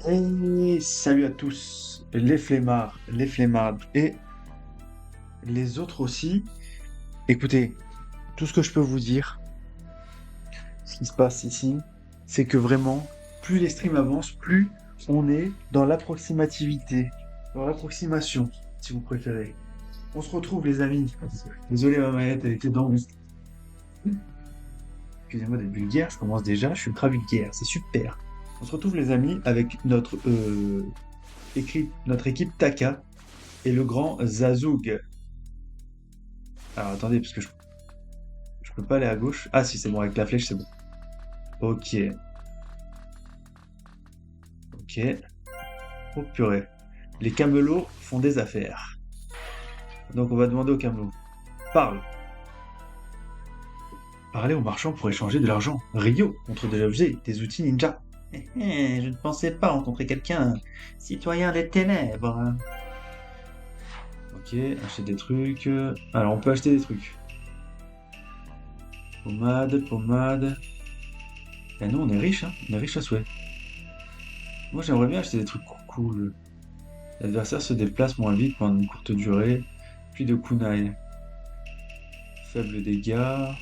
Et salut à tous, les flemmards, les flemmardes et les autres aussi. Écoutez, tout ce que je peux vous dire, ce qui se passe ici, c'est que vraiment, plus les streams avancent, plus on est dans l'approximativité, dans l'approximation, si vous préférez. On se retrouve les amis. Désolé ma manette, elle était dans mon... Excusez-moi d'être vulgaire, je commence déjà, je suis ultra vulgaire, c'est super. On se retrouve les amis avec notre équipe Taka et le grand Zazoug. Alors attendez, parce que je peux pas aller à gauche. Ah si, c'est bon, avec la flèche, c'est bon. Ok. Ok. Oh purée. Les camelots font des affaires. Donc on va demander aux camelots. Parle. Parler aux marchands pour échanger de l'argent. Rio, contre des objets, des outils ninja. Je ne pensais pas rencontrer quelqu'un. Citoyen des ténèbres. Ok, acheter des trucs. Alors on peut acheter des trucs. Pommade, pommade. Et nous on est riche, hein. On est riche à souhait. Moi j'aimerais bien acheter des trucs cool. L'adversaire se déplace moins vite pendant une courte durée, puis de kunai. Faible dégâts.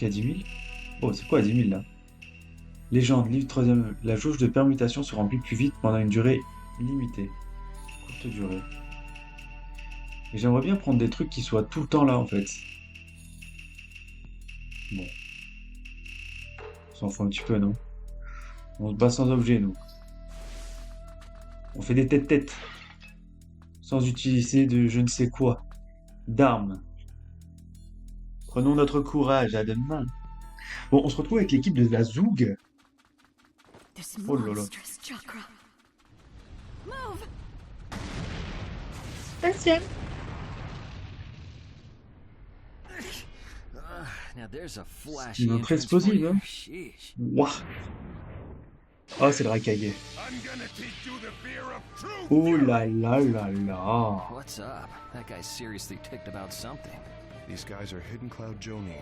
À 10 000. Oh, c'est quoi à 10 000 là? Légende, livre 3ème. La jauge de permutation se remplit plus vite pendant une durée limitée. Courte durée. Et j'aimerais bien prendre des trucs qui soient tout le temps là en fait. Bon. On s'en fout un petit peu, non? On se bat sans objet, nous. On fait des têtes-têtes. Sans utiliser de je ne sais quoi. D'armes. Prenons notre courage à deux mains. Bon, on se retrouve avec l'équipe de la Zoug. Oh là là. C'est une entrée explosive, hein. Ouah. Oh, c'est le Raikage. Oh là là là là.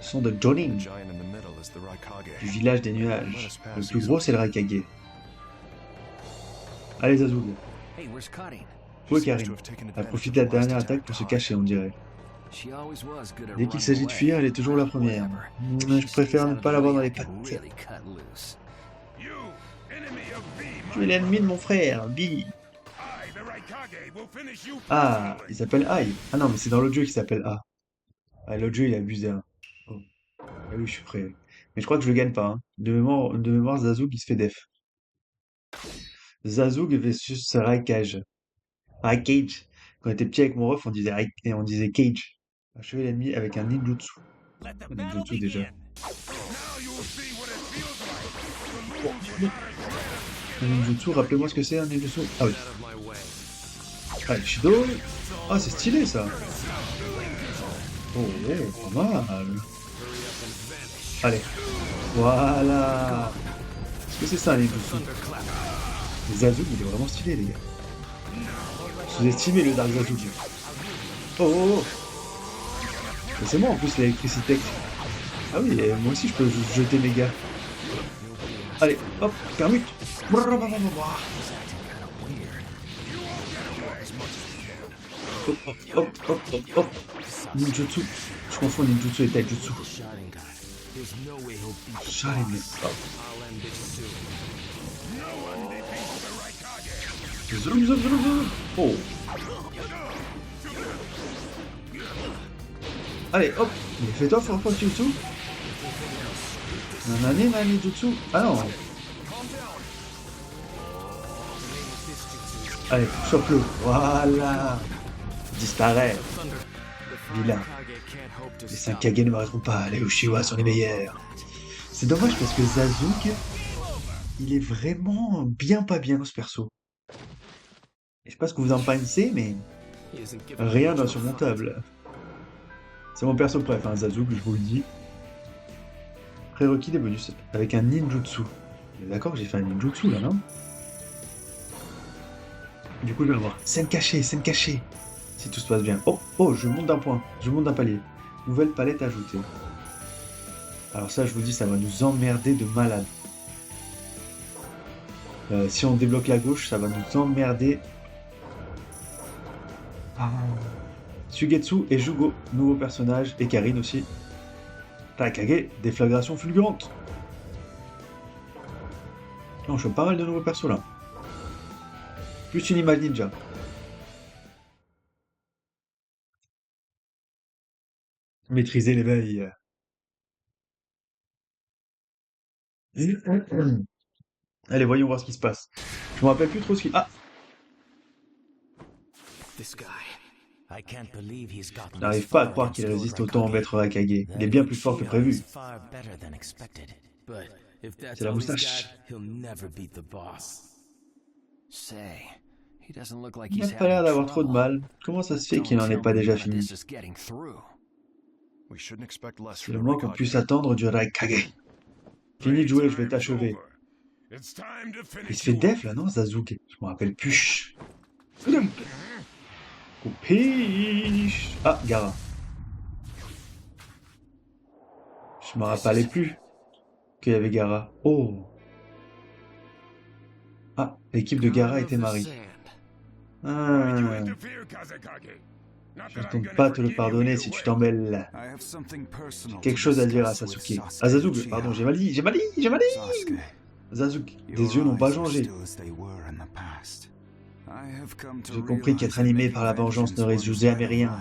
Son de Jonin, du village des nuages. Le plus gros, c'est le Raikage. Allez, Zazoug. Où est Karin? Elle a profité de la dernière attaque pour se cacher, on dirait. Dès qu'il s'agit de fuir, elle est toujours la première. Je préfère ne pas l'avoir dans les pattes. Tu es l'ennemi de mon frère, Bi. Ah, il s'appelle Ai. Ah non, mais c'est dans l'autre jeu qu'il s'appelle A. Ah, l'autre jeu, il a abusé. Hein. Oh. Ah oui, je suis prêt. Mais je crois que je le gagne pas. Hein. De mémoire, Zazoug, il se fait def. Zazoug versus Raikage. Raikage. Quand on était petit avec mon ref, on disait Cage. Achever l'ennemi avec un ninjutsu. Un ninjutsu déjà. Oh, non. Un ninjutsu, rappelez-moi ce que c'est un ninjutsu. Ah oui. Allez, Shido. Ah, c'est stylé ça. Oh, oh, pas mal. Allez. Voilà. Est-ce que c'est ça un ninjutsu? Zazoug, il est vraiment stylé, les gars. Sous-estimez le Dark Zazoug. Oh, oh, oh. Mais c'est moi en plus l'électricité. Ah oui, et moi aussi je peux jeter mes gars. Allez, hop, permute. Hop, hop, hop, hop, hop, hop. Ninjutsu. Je confonds ninjutsu et taijutsu. Sharingan. Hop. Zoom, zoom, zoom, zoom. Oh. Allez, hop. Mais fais-toi faire un jutsu. Nanani, nani, jutsu. Ah non. Allez, chope-le. Voilà. Disparaît. Vilain. Les 5 Kage ne m'arrêteront pas. Les Uchiwa sont les meilleurs. C'est dommage parce que Zazoug, il est vraiment bien pas bien ce perso. Je sais pas ce que vous en pensez, mais rien d'insurmontable. C'est mon perso préf, hein, Zazoug, je vous le dis. Prérequis des bonus avec un ninjutsu. D'accord que j'ai fait un ninjutsu là, non? Du coup, je vais le voir. Scène cachée, scène cachée. Si tout se passe bien. Oh, oh, je monte d'un point. Je monte d'un palier. Nouvelle palette ajoutée. Alors ça, je vous dis, ça va nous emmerder de malade. Si on débloque la gauche, ça va nous emmerder. Ah. Sugetsu et Jugo, nouveaux personnages, et Karine aussi. Raikage, déflagration fulgurante. Non, je fais pas mal de nouveaux persos là. Plus une image ninja. Maîtriser l'éveil. Allez, voyons voir ce qui se passe. Je me rappelle plus trop ce qui... Ah! Je n'arrive pas à croire qu'il résiste autant au maître Raikage. Il est bien plus fort que prévu. C'est la moustache. Il n'a pas l'air d'avoir trop de mal. Comment ça se fait qu'il n'en ait pas déjà fini? C'est le moins qu'on puisse attendre du Raikage. Fini de jouer, je vais t'achever. Il se fait def là, non, Sasuke? Je me rappelle plus. Coupiche. Ah, Gaara. Je me rappelais plus qu'il y avait Gaara. Oh. Ah, l'équipe de Gaara était Marie. Ah. Je ne compte pas te le pardonner si tu t'en mêles. J'ai quelque chose à dire à Sasuke. À Sasuke, pardon, j'ai mal dit. Sasuke, tes yeux n'ont pas changé. J'ai compris qu'être animé par la vengeance ne résout jamais rien.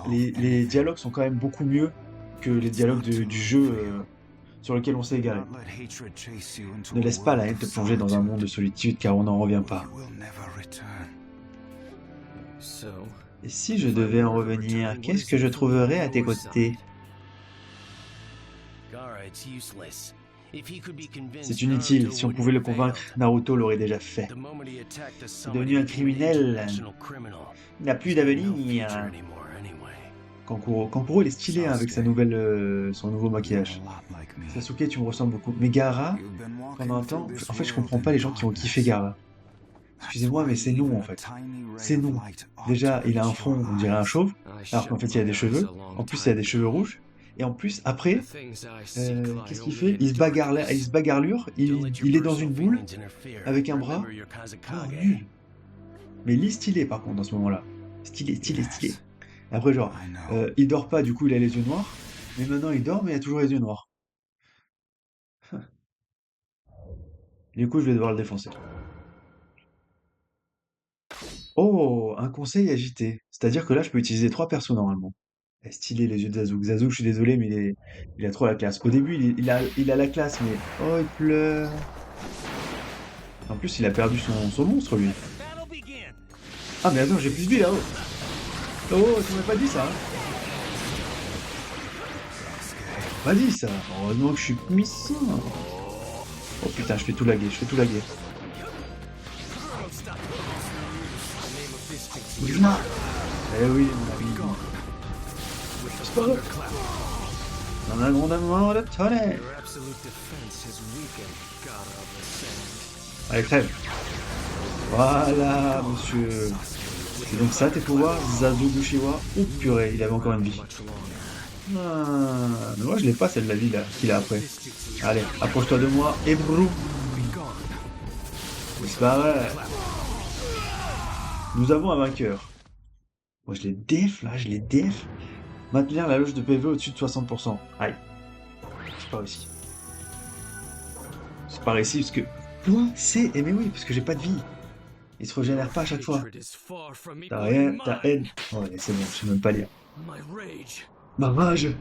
Les dialogues sont quand même beaucoup mieux que les dialogues du jeu sur lequel on s'est égaré. Ne laisse pas la haine te plonger dans un monde de solitude car on n'en revient pas. Et si je devais en revenir, qu'est-ce que je trouverais à tes côtés? C'est inutile, si on pouvait le convaincre, Naruto l'aurait déjà fait. C'est devenu un criminel. Il n'a plus d'avenir. Kankuro, il est stylé hein, avec son nouveau maquillage. Sasuke, tu me ressembles beaucoup. Mais Gaara, pendant un temps, en fait, je comprends pas les gens qui ont kiffé Gaara. Excusez-moi, mais c'est non en fait. C'est non. Déjà, il a un front, on dirait un chauve, alors qu'en fait, il a des cheveux. En plus, il a des cheveux rouges. Et en plus, après, qu'est-ce qu'il fait? Il se bagarre, il est dans une boule, avec un bras. Non, nul. Mais il est stylé par contre, dans ce moment-là. Stylé. Après, genre, il dort pas, du coup, il a les yeux noirs. Mais maintenant, il dort, mais il a toujours les yeux noirs. Du coup, je vais devoir le défoncer. Oh, un conseil agité. C'est-à-dire que là, je peux utiliser 3 persos normalement. Stylé les yeux de Zazouk. Zazouk, je suis désolé, mais il a trop la classe. Au début, il a la classe, mais... Oh, il pleure. En plus, il a perdu son monstre, lui. Ah, mais attends, j'ai plus de vie, là-haut. Oh, tu m'avais pas dit ça, hein. Pas dit ça. Heureusement que je suis puissant. Oh putain, je fais tout laguer. Bouge-moi. Eh oui, mon ami. C'est pas grave. Dans un grondement de tonnerre. Allez, crève. Voilà, monsieur. C'est donc ça tes pouvoirs, Zazu Bushiwa? Oh purée, il avait encore une vie. Ah, mais moi je l'ai pas celle de la vie là qu'il a après. Allez, approche-toi de moi et brou. Disparaît. Nous avons un vainqueur. Moi je l'ai def là, Maintenir la loge de PV au-dessus de 60%. Aïe. C'est pas réussi. C'est pas réussi parce que... Quoi? C'est... Eh mais oui, parce que j'ai pas de vie. Il se régénère pas à chaque fois. T'as rien, t'as haine. Ouais, c'est bon, je sais même pas lire. Ma rage.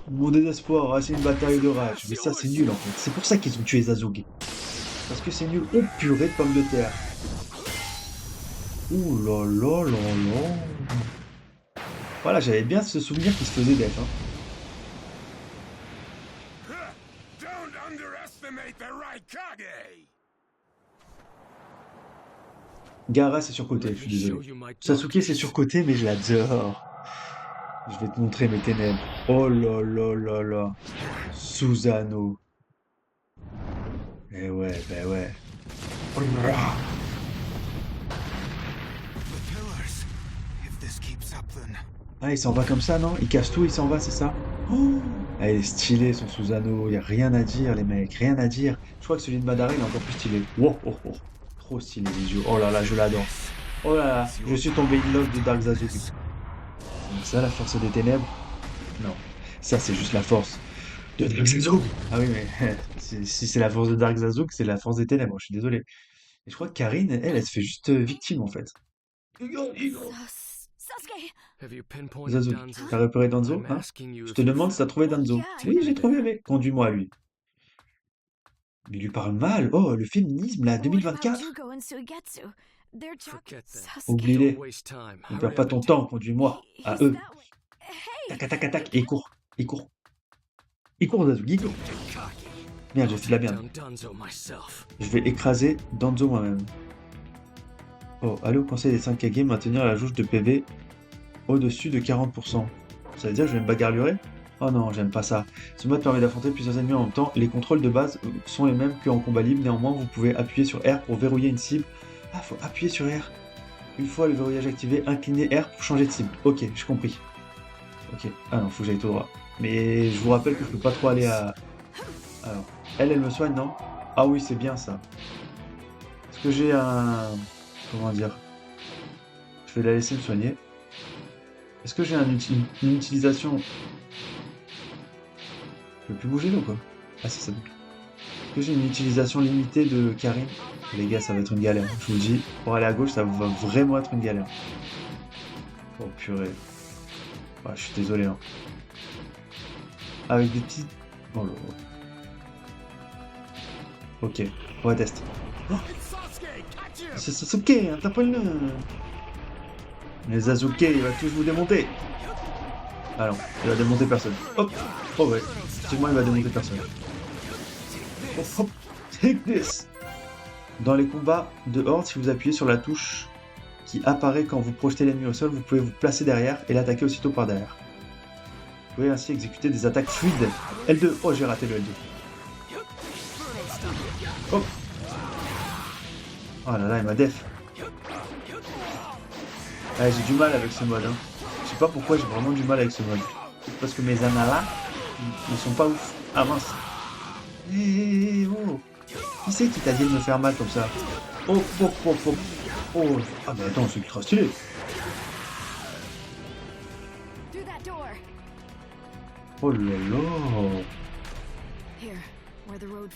Mon désespoir, ah, c'est une bataille de rage. Mais ça, c'est nul en fait. C'est pour ça qu'ils ont tué Sasuke. Parce que c'est nul. Oh purée de pommes de terre. Ouh là là là là. Voilà, j'avais bien ce souvenir qu'il se faisait def. Hein. Gaara c'est surcoté, je suis désolé. Sasuke c'est surcoté mais je l'adore. Je vais te montrer mes ténèbres. Oh là là là là. Susanoo. Eh ouais, bah ouais. Ah, il s'en va comme ça, non? Il casse tout, il s'en va, c'est ça? Oh Ah, il est stylé son Susanoo, y a rien à dire les mecs, rien à dire. Je crois que celui de Madara il est encore plus stylé. Wow, oh, oh. Trop stylé les yeux. Oh là là, je l'adore. Oh là là, je suis tombé in love de Dark Sasuke. Donc ça, la force des ténèbres? Non. Ça, c'est juste la force de Dark Sasuke. Ah oui, mais si c'est la force de Dark Sasuke, c'est la force des ténèbres. Je suis désolé. Et je crois que Karine, elle se fait juste victime en fait. Sasuke, t'as repéré Danzo, hein? Je te demande si t'as trouvé Danzo. Oui, j'ai trouvé, mais conduis-moi à lui. Mais il lui parle mal. Oh, le féminisme, là, 2024. Oublie-les. Ne perds pas ton temps, conduis-moi à eux. Tac, tac, tac, tac. Et il court. Il court. Il court, Sasuke, il court. Merde, j'ai fait de la merde. Je vais écraser Danzo moi-même. Oh, allez au conseil des 5 Kage, maintenir la jauge de PV au-dessus de 40%. Ça veut dire que je vais me bagarlurer? Oh non, j'aime pas ça. Ce mode permet d'affronter plusieurs ennemis en même temps. Les contrôles de base sont les mêmes qu'en combat libre. Néanmoins, vous pouvez appuyer sur R pour verrouiller une cible. Ah, faut appuyer sur R. Une fois le verrouillage activé, inclinez R pour changer de cible. Ok, j'ai compris. Ok. Ah non, faut que j'aille tout droit. Mais je vous rappelle que je peux pas trop aller à... Alors, elle me soigne, non? Ah oui, c'est bien ça. Est-ce que j'ai un... Comment dire? Je vais la laisser me soigner. Est-ce que j'ai une utilisation... Je peux plus bouger là ou quoi? Ah si, ça bouge. Est-ce que j'ai une utilisation limitée de Karine? Les gars, ça va être une galère. Je vous le dis, pour aller à gauche, ça va vraiment être une galère. Oh purée. Ah, je suis désolé. Hein. Avec des petits... Oh là là. Ok, on va tester. Oh, c'est Sasuke, hein, tape-le. Les Sasuke, il va tous vous démonter. Ah non, il va démonter personne. Hop. Oh ouais, effectivement, il va démonter personne. Hop, hop. Take this. Dans les combats de horde, si vous appuyez sur la touche qui apparaît quand vous projetez l'ennemi au sol, vous pouvez vous placer derrière et l'attaquer aussitôt par derrière. Vous pouvez ainsi exécuter des attaques fluides. L2. Oh, j'ai raté le L2. Oh. Oh là là, il m'a def. Ah, j'ai du mal avec ce mode. Hein. Je sais pas pourquoi j'ai vraiment du mal avec ce mode. Parce que mes analas, ils sont pas ouf. Ah mince. Hé, oh. Qui c'est qui t'a dit de me faire mal comme ça? Oh, oh, oh, oh. Oh. Ah mais attends, c'est ultra stylé. Oh là là.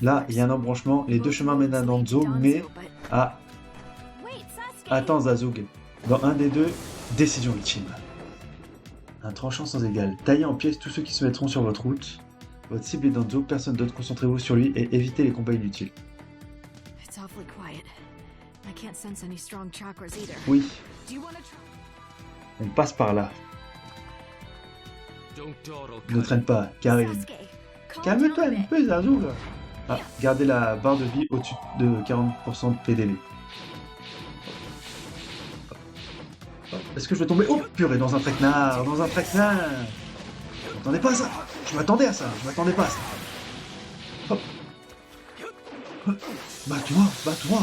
Là, il y a un embranchement. Les deux chemins mènent à Danzo, mais à... Attends, Sasuke. Dans un des deux, décision ultime. Un tranchant sans égal. Taillez en pièces tous ceux qui se mettront sur votre route. Votre cible est Danzo, personne d'autre, concentrez-vous sur lui et évitez les combats inutiles. Oui. On passe par là. Ne traîne pas, Karine. Calme-toi un peu, Sasuke. Ah, gardez la barre de vie au-dessus de 40% de PDV. Est-ce que je vais tomber? Oh purée, dans un traquenard, dans un traquenard. Je m'attendais pas à ça. Je m'attendais à ça. Je m'attendais pas à ça. Hop. Bats-toi, bats-toi.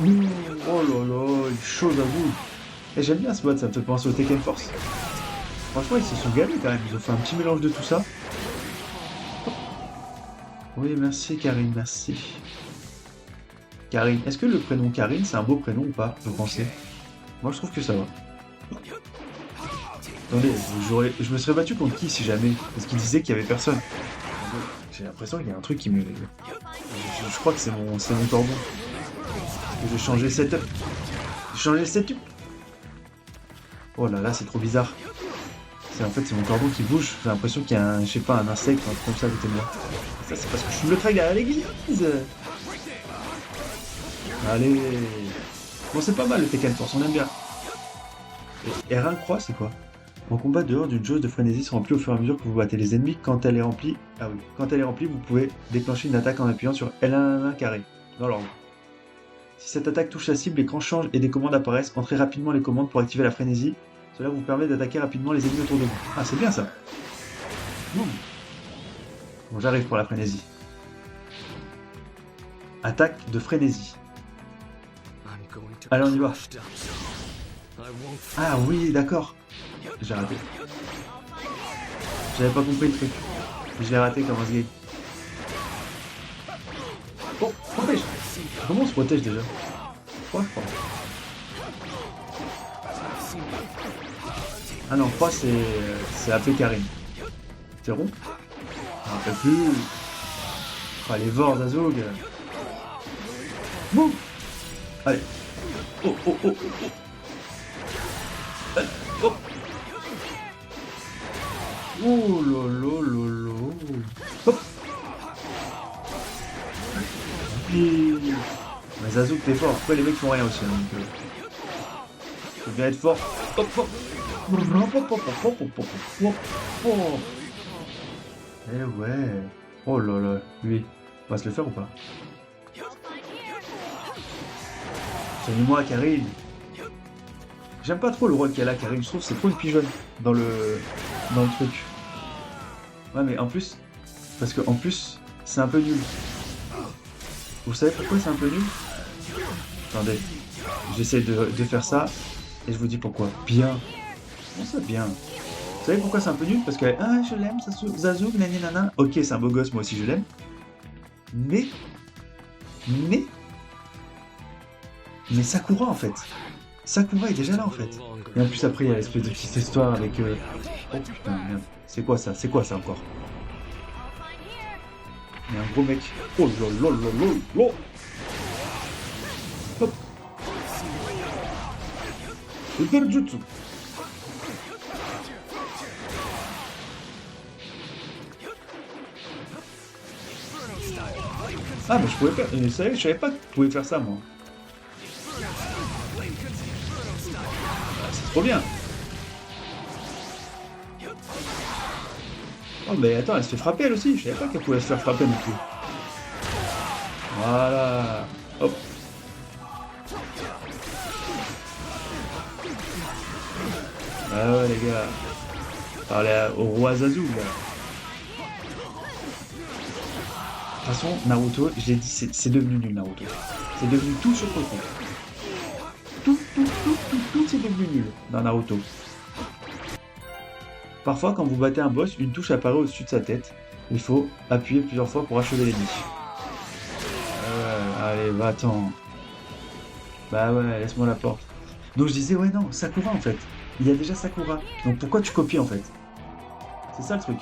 Oh là là, il chose à vous. Et j'aime bien ce mode, ça me fait penser au Tekken Force. Franchement, ils se sont galés quand même. Ils ont fait un petit mélange de tout ça. Hop. Oui, merci Karine, merci. Karine, est-ce que le prénom Karine, c'est un beau prénom ou pas, vous pensez? Moi, je trouve que ça va. Attendez, je me serais battu contre qui si jamais? Parce qu'il disait qu'il y avait personne. J'ai l'impression qu'il y a un truc qui me... Je crois que c'est mon cordon. Je vais changer le setup. J'ai changé le setup. Oh là là, c'est trop bizarre. En fait, c'est mon cordon qui bouge. J'ai l'impression qu'il y a un, je sais pas, un insecte ou un truc comme ça à côté de moi. Ça, c'est parce que je suis le trail à l'église. Allez. Bon, c'est pas mal le Tekken Force, on aime bien. Et R1 croix, c'est quoi? En combat dehors d'une jauge de frénésie se remplit au fur et à mesure que vous battez les ennemis. Quand elle est remplie, ah oui, quand elle est remplie, vous pouvez déclencher une attaque en appuyant sur L1 carré, dans l'ordre. Si cette attaque touche la cible, l'écran change et des commandes apparaissent. Entrez rapidement les commandes pour activer la frénésie. Cela vous permet d'attaquer rapidement les ennemis autour de vous. Ah, c'est bien ça. Bon, j'arrive pour la frénésie. Attaque de frénésie. Allez, on y va. Ah oui, d'accord. J'ai raté. J'avais pas compris le truc. Je l'ai raté comme un game. Oh, protège. Comment on se protège déjà? Quoi, je crois. Ah non, 3 c'est AP Karim. C'est rond? Je me rappelle plus. Ah, les Vords d'Azog. Boum. Allez. Oh, oh, oh, oh, oh. Allez, oh. Oh lolo lolo. Hop. Mais Zazouk, t'es fort. Après, les mecs font rien aussi. Hein, donc, faut bien être fort. Hop, hop. Eh ouais. Oh là là. Lui, on va se le faire ou pas? Soigne-moi, Karim. J'aime pas trop le rôle qu'elle a, Karim. Je trouve que c'est trop une pigeonne dans le truc. Ouais, mais en plus, parce que en plus, c'est un peu nul. Vous savez pourquoi c'est un peu nul? Attendez, j'essaie de faire ça et je vous dis pourquoi. Bien. Comment ça, bien? Vous savez pourquoi c'est un peu nul? Parce que ah, je l'aime, Zazouk, nani nana. Ok, c'est un beau gosse, moi aussi je l'aime. Mais Sakura en fait. Sakura est déjà là en fait. Et en plus après il y a l'espèce de petite histoire avec. Oh putain merde. C'est quoi ça? C'est quoi ça encore? Il y a un gros mec. Oh lololololol. Hop. Le jutsu. Ah mais je pouvais faire. Vous savez, je savais pas que tu pouvais faire ça moi. Ah, c'est trop bien. Oh mais attends, elle se fait frapper elle aussi. Je savais pas qu'elle pouvait se faire frapper non plus. Voilà. Hop. Ah ouais les gars. Parlez au roi Zazu là. De toute façon, Naruto, je l'ai dit, c'est devenu nul Naruto. C'est devenu tout sur côté. Tout, c'est devenu nul dans Naruto. Parfois, quand vous battez un boss, une touche apparaît au-dessus de sa tête. Il faut appuyer plusieurs fois pour achever l'ennemi. Allez, va-t'en. Bah ouais, laisse-moi la porte. Donc je disais, ouais non, Sakura en fait. Il y a déjà Sakura. Donc pourquoi tu copies en fait? C'est ça le truc.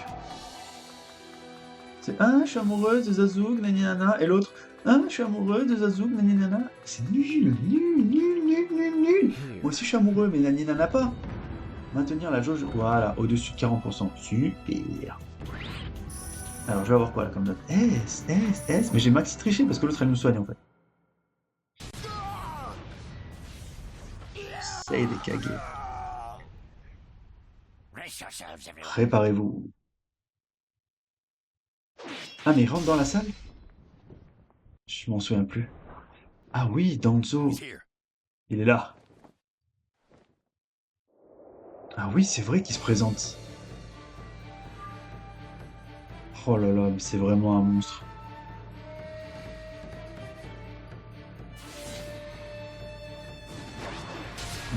C'est ah, je suis amoureuse de Zazouk, nani nana. Et l'autre, ah, je suis amoureuse de Zazouk, nani nana. C'est nul. Moi aussi je suis amoureux, mais nani nana pas. Maintenir la jauge, voilà, au-dessus de 40%. Super. Alors je vais avoir quoi là comme note? S. Mais j'ai maxi triché parce que l'autre elle nous soigne en fait. C'est des cagués. Préparez-vous. Ah mais il rentre dans la salle? Je m'en souviens plus. Ah oui, Danzo. Il est là. Ah oui, c'est vrai qu'il se présente. Oh là là, mais c'est vraiment un monstre.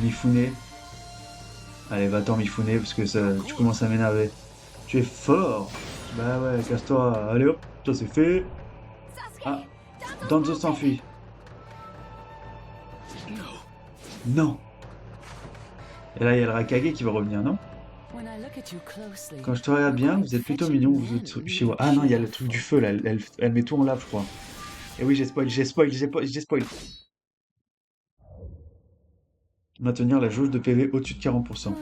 Mifune. Allez, va-t'en Mifune, parce que ça, tu commences à m'énerver. Tu es fort. Bah ouais, casse-toi. Allez hop, ça c'est fait. Ah, Danzo s'enfuit. Non. Et là, il y a le Rakage qui va revenir, non? Quand je te regarde bien, vous êtes plutôt mignon, vous êtes Uchiwa. Ah non, il y a le truc du feu, là. Elle met tout en lave, je crois. Et oui, j'ai spoil. Maintenir la jauge de PV au-dessus de 40%.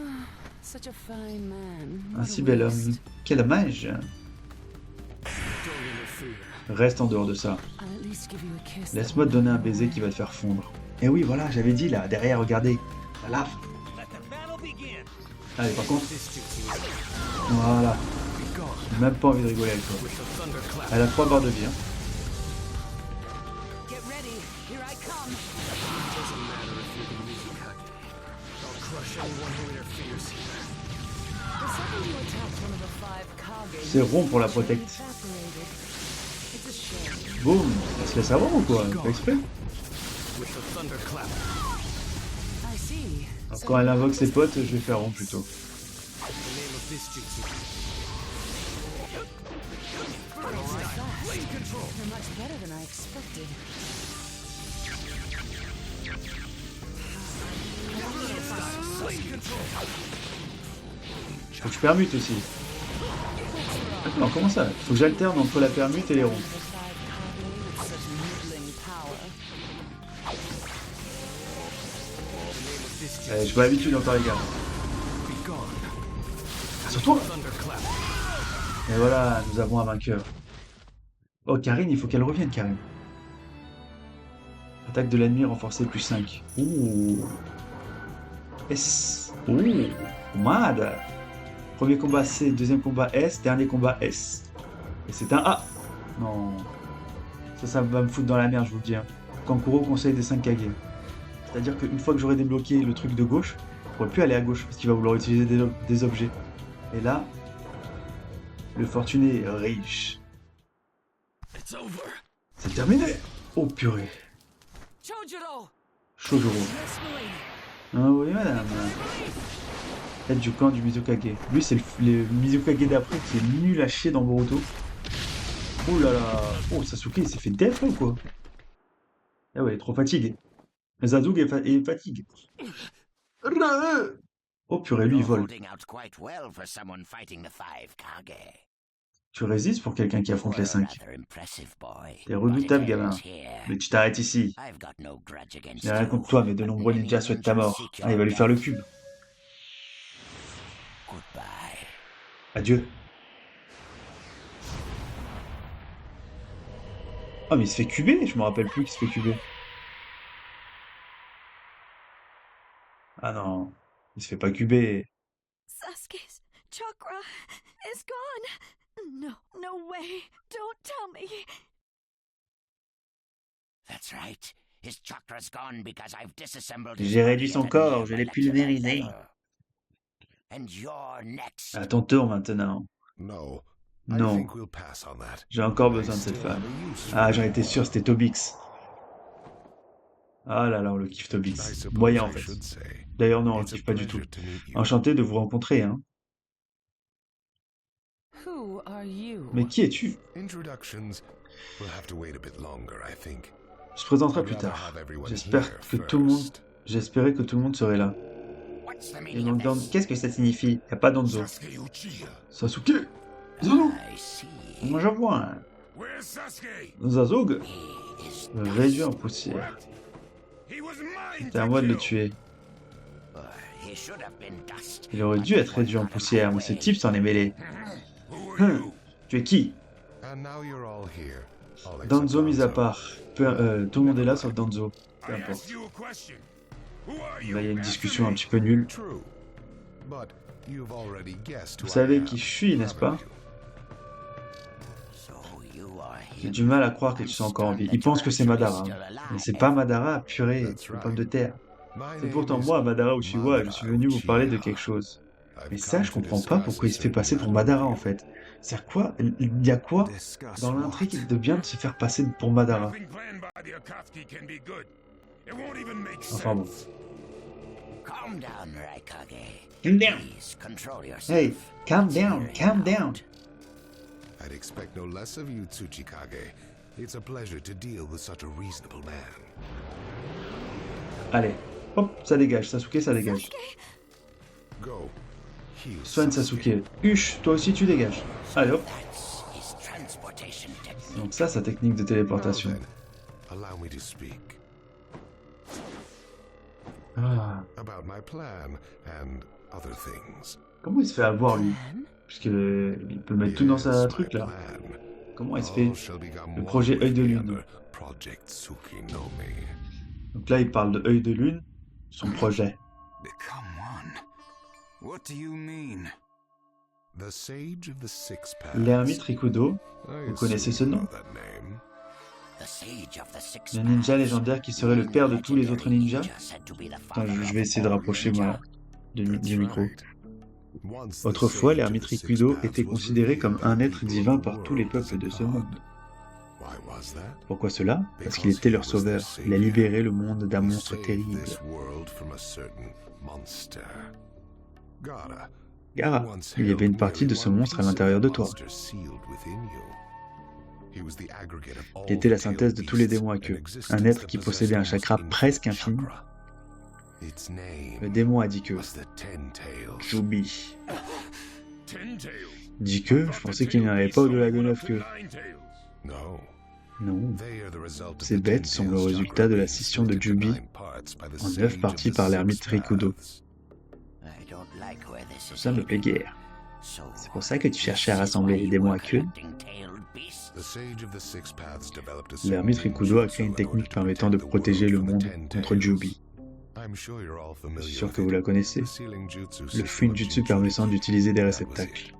Un si bel homme. Quel hommage! Reste en dehors de ça. Laisse-moi te donner un baiser qui va te faire fondre. Et oui, voilà, j'avais dit là, derrière, regardez. La lave. Allez, par contre. Voilà. J'ai même pas envie de rigoler avec toi. Elle a 3 barres de vie. Hein. C'est rond pour la protect. Boum. Elle se laisse avoir ou quoi? Pas exprès? Alors, quand elle invoque ses potes, je vais faire rond plutôt. They're much better than I expected. Faut que je permute aussi. Non, comment ça? Faut que j'alterne entre la permute et les ronds. Je vois l'habitude encore les gars. Sur toi. Et voilà, nous avons un vainqueur. Oh, Karine, il faut qu'elle revienne, Karine. Attaque de l'ennemi renforcée plus 5. Ouh. S. Ouh. Mad. Premier combat C, deuxième combat S, dernier combat S. Et c'est un A. Non. Ça va me foutre dans la merde, je vous le dis. Hein. Kankuro conseille des 5 Kage. C'est-à-dire qu'une fois que j'aurai débloqué le truc de gauche, je pourrai plus aller à gauche parce qu'il va vouloir utiliser des objets. Et là, le fortuné est riche. C'est terminé. Oh purée. Chojuro. Ah oui madame. Tête du camp du Mizukage. Lui c'est le Mizukage d'après qui est nul à chier dans Boruto. Oh là là. Oh Sasuke il s'est fait def là ou quoi? Ah ouais, il est trop fatigué. Sasuke est fatigué. Oh purée, lui il vole. Tu résistes pour quelqu'un qui affronte les 5. T'es redoutable, gamin. Mais tu t'arrêtes ici. J'ai rien contre toi, mais de nombreux ninjas souhaitent ta mort. Ah, il va lui faire le cube. Adieu. Oh, mais il se fait cuber. Je me rappelle plus qu'il se fait cuber. Ah non, il se fait pas cuber. Sasuke's chakra is gone. No, no way. Don't tell me. That's right. His chakra's gone because I've disassembled. J'ai réduit son corps, je l'ai pulvérisé. And you're next. À ton tour maintenant. No. Non. J'ai encore besoin de cette femme. Ah, j'en étais sûr, c'était Tobix. Ah là là, on le kiffe Tobix. Moyen en fait. D'ailleurs non, on le kiffe pas du tout. Enchanté de vous rencontrer, hein. Mais qui es-tu? Je te présenterai plus tard. J'espérais que tout le monde serait là. Et donc, qu'est-ce que ça signifie? Y a pas Danzo. Sasuke! Zazou! Moi je vois. Hein. Zazug réduit en poussière. C'était à moi de le tuer. Il aurait dû être réduit en poussière, mais ce type s'en est mêlé. Tu es qui? Danzo mis à part. Tout le monde est là sauf Danzo. Peu importe. Là, il y a une discussion un petit peu nulle. Vous savez qui je suis, n'est-ce pas? J'ai du mal à croire que tu sois encore en vie. Il pense que c'est Madara. Mais c'est pas Madara, purée, le pomme de terre. C'est pourtant moi, Madara Uchiwa, je suis venu vous parler de quelque chose. Mais ça, je comprends pas pourquoi il se fait passer pour Madara en fait. C'est quoi? Il y a quoi dans l'intrigue de bien de se faire passer pour Madara? Enfin bon. Calm down, Raikage. Calm down. Please control yourself. Hey, calm down, calm down. I'd expect no less of you, Tsuchikage. It's a pleasure to deal with such a reasonable man. Allez, hop, ça dégage, Sasuke, ça dégage. Go. Heal Soigne Sasuke. Huche, toi aussi tu dégages. Allez hop. That's his transportation technique. Donc ça, sa technique de téléportation. Now then, allow me to speak Ah, about my plan and other things. comment il se fait avoir lui? Puisqu'il peut mettre tout dans sa Yes, truc my là. plan. Comment il se fait? All shall become Le one projet with œil de the lune. other. Project Tsukinomi. Donc là, il parle de œil de lune, son projet. Become one? What do you mean? The Sage of the Six Paths. L'ermite Rikudo, I vous connaissez ce assume you nom? know that name. The sage of the six Le ninja paths. légendaire qui serait le père de tous les autres ninjas? Said to be the Attends, father je vais essayer de of all rapprocher ninja. moi du micro. Right. Once the Autrefois, Sage of l'ermite the Six Rikudo Paths était was considéré revered comme by un the être people divin of the par tous les world as peuples a de ce god. monde. Why was that? Pourquoi cela? Parce qu'il était leur sauveur. Il a libéré le monde d'un He monstre saved terrible. this world from a certain monster. Gaara, Gaara, once il y avait held une partie de merely ce one monstre à piece of l'intérieur de the toi. monster sealed within you. He was the aggregate of all Il était la the tailed synthèse de tous les beasts démons à in queue. existence Un être that qui possessed possédait un almost chakra infinite presque infini. chakra. Its name Le démon a dit que was the Ten Tails. Jubi. Ten Tails. Dit que, je pensais qu'il n'y en avait pas au-delà de 9 queues. No, Non. they are the result of Ces the bêtes Ten sont le Tails résultat chakra de la being scission de split into Jubi 9 parts by the en sage 9 of parties the par l'ermite Six Rikudo. Paths. I don't like where this is Ça me plaît heading. guère. So, C'est pour ça que tu cherchais à this is rassembler why les you démons were à queue. collecting tailed beasts? The sage of the Six Paths developed a L'ermite single Rikudo a ninjutsu créé une in technique order to permettant de protect the protéger le world from monde the Ten contre Tails. Jubi. I'm sure you're all Je familiar suis sûr with que vous it. la connaissez. The sealing jutsu Le system of Fuinjutsu Jinchuriki. permettant d'utiliser des That was réceptacles. it.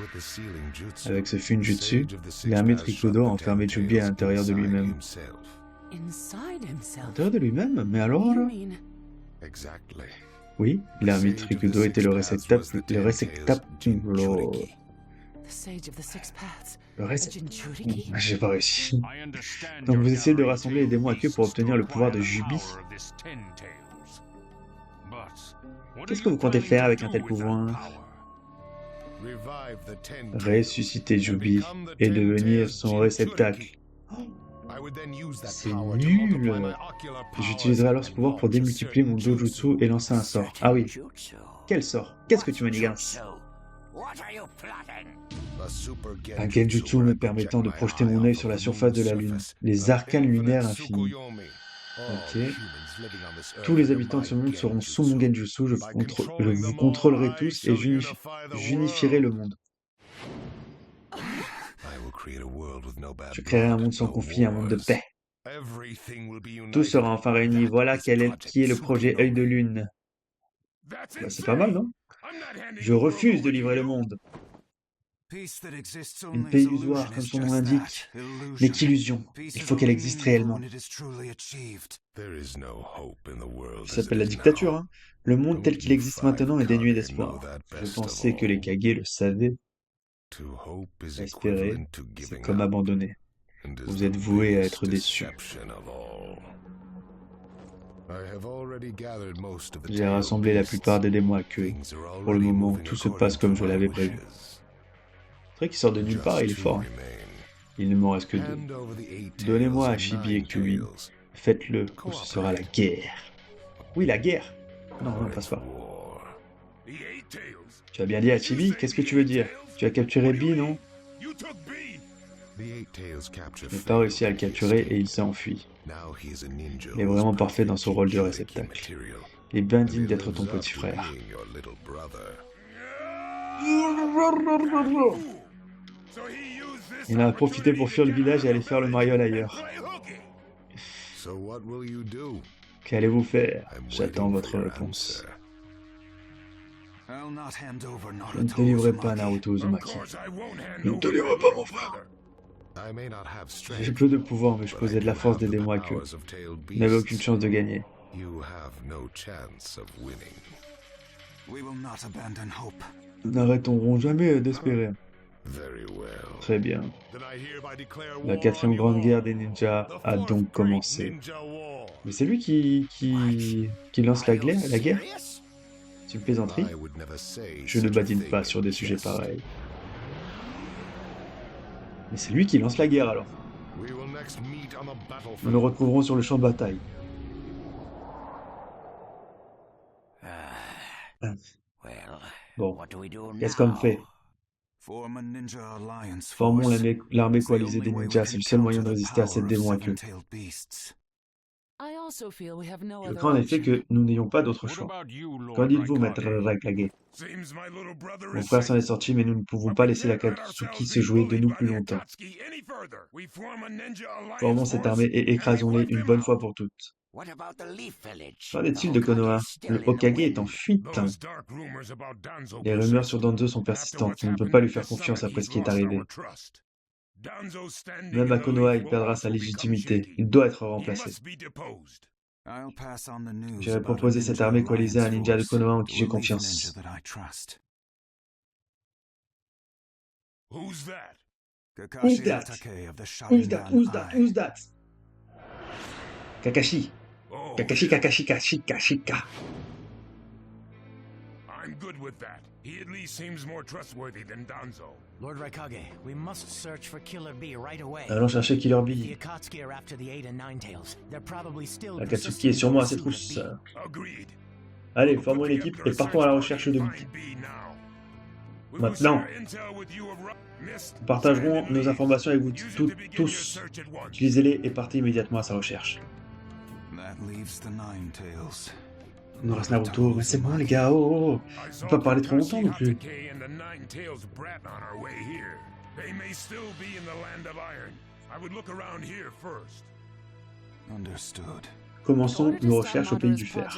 With the sealing jutsu, Avec ce the Fuinjutsu, sage of the Six l'ermite Paths Rikudo shut a the enfermé Ten Jubi à Tails l'intérieur de inside lui-même. himself. Inside À himself. l'intérieur de lui-même? Mais You alors là? mean Exactly. Oui, l'ermite Rikudo était le réceptacle... Le réceptacle... the sage of the six paths? Le A réceptacle... Jinchuriki? J'ai pas réussi. I understand Donc you're vous essayez de gathering rassembler les tailed démons à queue pour beasts obtenir to le pouvoir de acquire the Jubi. power of this Ten Tails. But what Qu'est-ce are que you vous comptez planning faire to avec un do tel with that pouvoir? power? Revive the Ten Tails Ressusciter and Jubi become the et Ten devenir Tails son réceptacle. I would then use that C'est power to multiply nul. my ocular powers J'utiliserai alors ce and pouvoir pour launch a démultiplier mon certain dojutsu et lancer un sort. Ah oui, Jutsu. quel sort? Qu'est-ce que What tu manigances? jutsu? What are you plotting? A super Un genjutsu genjutsu where me I permettant de project projeter my mon eye œil off sur of la the surface de moon's la Lune. surface. Les arcanes Infinite lunaires infinis. Tsukuyomi. All Ok. humans living on this earth Tous les under habitants de my ce monde seront sous mon genjutsu. genjutsu. Je By vous controlling them contrôlerai all, tous I et shall unify the j'unifierai le world. monde. I will create a world with no bad Je créerai un blood, monde sans no conflit, un monde de wars. paix. Everything will be united. Tout sera enfin réuni. That Voilà is the project qui est le projet Œil de Tsukuyomi. Lune. That's Bah, c'est pas mal, non? I'm not handing Je the world refuse de over to livrer le you. monde. Peace that exists Une only paix as illusoire, illusion comme is son nom just l'indique. that, illusion. Mais qu'illusion. Peace Il is faut qu'elle only existe meaningful réellement. when it is truly achieved. There is no hope in the world Ça as it s'appelle la is dictature, now. hein. Le monde tel Don't qu'il you existe five maintenant est dénué Kage d'espoir. know that Je best of pensais que les all? Kage le savaient. To hope is Espérer, equivalent to c'est giving comme up, abandonner. and is Vous the êtes voué à biggest être déçu. deception of all. I have already gathered most of the J'ai tailed rassemblé la beasts. plupart des démons à queue. Things are Pour le already moment, moving tout se according passe comme to je my l'avais prévu. wishes. C'est vrai qu'il sort de nulle part et il est Just fort. two Hein. remain. Il ne m'en reste que deux. Hand over the 8 tails Donnez-moi à and Chibi et 9 Kyuubi. tails. Faites-le, ou ce sera la guerre. Oui, la guerre. Non, non, passe pas. War. The Eight Tails. Tu as bien dit à Chibi, qu'est-ce que tu veux dire? Tu as capturé Bi, non? You took B. The 8 tails capture Je n'ai pas réussi à le capturer et il s'est enfui. Now he is a ninja Il est who is vraiment parfait dans son rôle de perfect réceptacle. material. Il est bien And digne he d'être lives ton up petit to frère. being your little brother. So he used this Il en a profité pour fuir le village et aller faire le mariole ailleurs. play hooky. So what will you do? Qu'allez-vous faire? I'm J'attends waiting votre for your réponse. answer. I'll not hand over Je ne te Naruto livrerai pas Uzumaki. Naruto Of Uzumaki. course, I won't hand Je ne te over livrerai my pas, mon little frère. brother. I may not have J'ai strength, peu de pouvoir, mais je but I possède do la force have des the démons à queue. powers of tailed Vous n'avez aucune beasts. chance de gagner. You have no chance of winning. We will not abandon hope. Nous n'arrêterons jamais d'espérer. Very well. Très bien. Then I hereby declare La war quatrième on you grande all. guerre des ninjas The a fourth donc great commencé. ninja war. Mais c'est lui qui lance la guerre? C'est une plaisanterie? I would never say Je ne such a badine thing pas in sur des sujets jest. pareils. Mais c'est lui qui lance la guerre alors. We will next meet on the Nous battlefield. nous retrouverons sur le champ de bataille. Well, Bon, what do we do qu'est-ce qu'on now? fait? Form a ninja alliance Formons force. l'armée It's the coalisée only des way we ninjas, can c'est le seul moyen de counter the résister à cette power of démon à queue. seven-tailed beasts. I also feel we have no Je other crains en effet option. que nous n'ayons pas d'autre What choix. about you, Lord Qu'en dites-vous, maître Raikage? Raikage? Seems my little brother Mon is frère s'en est safe. sorti, mais nous ne pouvons But pas we laisser la can't let Katsuki ourselves se be jouer de bullied nous by plus the longtemps. Akatsuki any further. We form a ninja alliance Formons cette force armée et and we écrasons-les wipe une them bonne out. fois pour toutes. What about the Leaf Village? Qu'en The est-il de Hokage Konoha? is still Le in the Hokage est en wind. fuite. Those dark rumors about Danzo Les rumeurs sur persist. Danzo sont And after persistantes. what's On ne peut happened pas lui at faire the confiance summit, après he's ce qui est lost arrivé. our trust. Danzo's standing Même in à the Konoha, Leaf il will perdra sa also become légitimité. shaky. Il doit être He remplacé. must be deposed. I'll pass on the news J'irai about a proposer cette ninja armée coalisée à un alliance ninja de force Konoha en to qui j'ai a leaf confiance. ninja that I trust. Who's that? Kakashi that? Hatake of the Who's that? Sharingan Who's that? Eye. Who's that? Kakashi. Oh, Kakashi, Kakashi, Kakashi, Kashika. I'm good with that. He at least seems more trustworthy than Danzo. Lord Raikage, we must search for Killer Bee right away. Allons chercher Killer The Bee. Akatsuki are after the 8 and 9 tails. They're probably still Akatsuki est persisting in sûrement à their ses pursuit of trousses. Bee. Agreed. Allez, We'll formons put une équipe together et a partons à la search recherche de party Bee. to find Bee now. We Maintenant. will share intel with you of Mist, Nous partagerons Sand, and nos Lee. informations avec vous Use it tous. to begin your search at once. Utilisez-les et partez immédiatement à sa recherche. That leaves the Nine Tails. Il nous reste Naruto, mais c'est bon les gars, oh, oh. I Faut saw pas parler trop longtemps non plus. Hatake and the Nine Tails brat on our way here. They may still be in the land of iron. I would look around here first. Understood. Commençons nos recherches au pays du fer.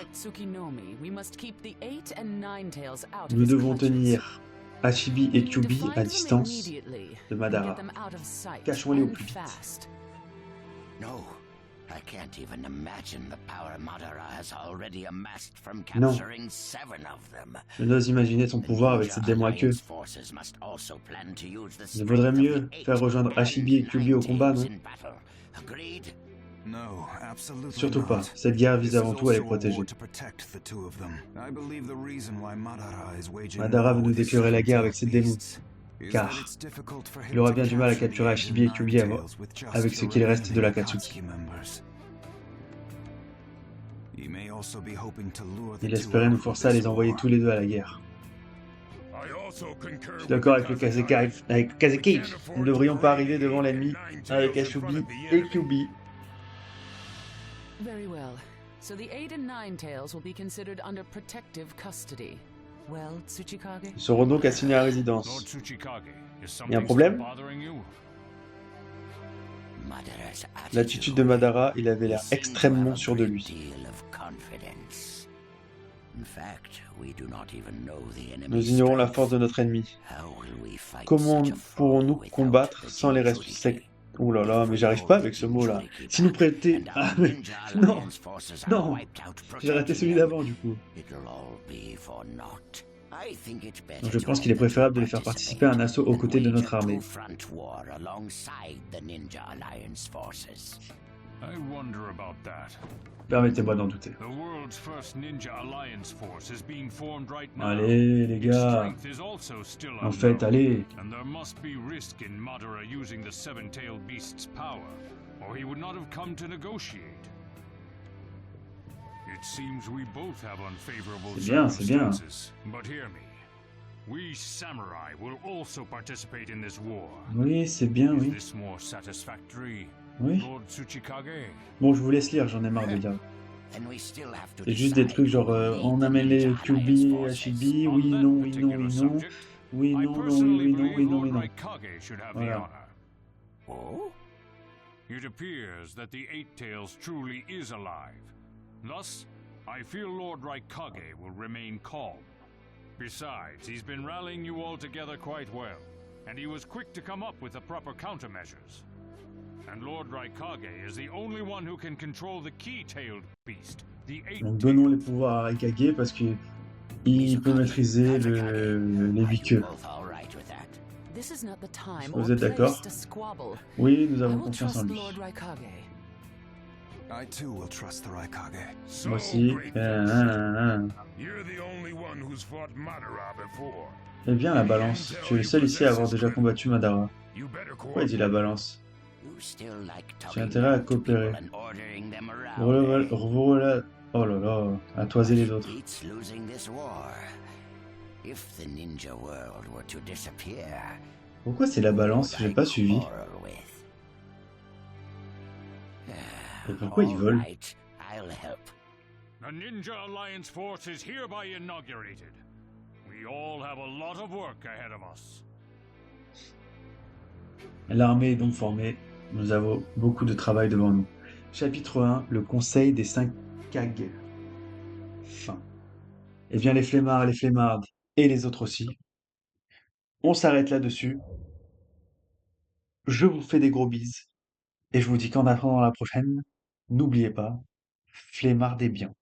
Nous devons tenir Hashibi et Kyubi à distance de Madara. Cachons-les au plus vite. No, I can't even imagine the power Madara has already amassed from Non. capturing 7 of them. Je n'ose imaginer son pouvoir avec cette démon à queue. Il vaudrait mieux faire rejoindre Hashibi et Kyubi au combat, non? No, absolutely Surtout pas. not. Cette guerre vise This avant is tout à les also a war protéger. to protect the two of them. I believe the reason why Madara is waging Madara veut war nous with déclarer la guerre avec seven ses démons. beasts is Car that it's difficult for him il aura to bien du mal à capture capturer the Hashibi et eight and Kyubi nine tails with just avec ce the qu'il reste de remaining l'Akatsuki. Akatsuki members. He may also be hoping to lure the Il two espérait out nous with forcer à this les envoyer war. tous les deux à la guerre. I also concur Je suis with d'accord the avec le Kazekage. Kazekage. Avec Kazekage. Nous ne devrions pas arriver devant l'ennemi avec Hashibi Hashibi et Kyubi. Very well. So the 8 and 9 tails will be considered under protective custody. Well, Tsuchikage? Ils seront donc assignés à Oh, Oh, résidence. Lord Tsuchikage, is Y a un something problème? still bothering you? L'attitude de Madara, il avait l'air extrêmement sûr de lui. Nous ignorons la force de notre ennemi. Comment pourrons-nous combattre sans les respecter? Oh là là, mais j'arrive pas avec ce mot-là. Si nous prêtez... Ah mais... Non. Non. J'ai raté celui d'avant du coup. Donc je pense qu'il est préférable de les faire participer à un assaut aux côtés de notre armée. I wonder about that. Permettez-moi d'en douter. The world's first Ninja Alliance force is being formed right now. Allez les Its gars. strength is also still En fait, unknown, allez. and there must be risk in Madara using the seven-tailed beast's power, or he would not have come to negotiate. It seems we both have unfavorable C'est bien, c'est bien. circumstances. But hear me. We samurai will also participate in this war. Oui, c'est bien, Is oui. this more satisfactory, Oui. Lord Tsuchikage? Bon, je vous laisse lire, j'en ai marre de dire. C'est juste des trucs genre on amène les Kyubi et Hashibi, oui, On that non, oui, non, particular oui, non, subject, oui, I non, non, oui, personally oui, non, believe oui, non, Lord oui, non. Raikage should have the Voilà. honor. Oh? It appears that the Eight Tails truly is alive. Thus, I feel Lord Raikage will remain calm. Besides, he's been rallying you all together quite well, and he was quick to come up with the proper countermeasures. And Lord Raikage is the only one who can control the key-tailed beast, the Eight Donc donnons les Tails. pouvoirs à Raikage parce que il peut maîtriser les 8 queues. This is not the time Vous or êtes d'accord? place to squabble. Oui, nous I avons will confiance en trust lui. Lord Raikage. I too will trust the Raikage. So Moi aussi. great, You're the only one who's fought Madara before. Eh bien, la balance. Tu es le seul ici à avoir déjà combattu Madara. You better Pourquoi il dit la balance? J'ai intérêt à coopérer. Voilà. Oh là là, à toiser les autres. Beats losing this war. If the ninja world were to disappear, Pourquoi c'est la balance? J'ai pas suivi. Et pourquoi ils volent? Alright, I'll help. The Ninja Alliance force is hereby inaugurated. We all have a lot of work ahead of us. L'armée est donc formée. Nous avons beaucoup de travail devant nous. Chapitre 1, le conseil des 5 Kage. Fin. Eh bien, les flemmards et les flemmardes, et les autres aussi, on s'arrête là-dessus. Je vous fais des gros bises. Et je vous dis qu'en attendant la prochaine, n'oubliez pas, flemmardez bien.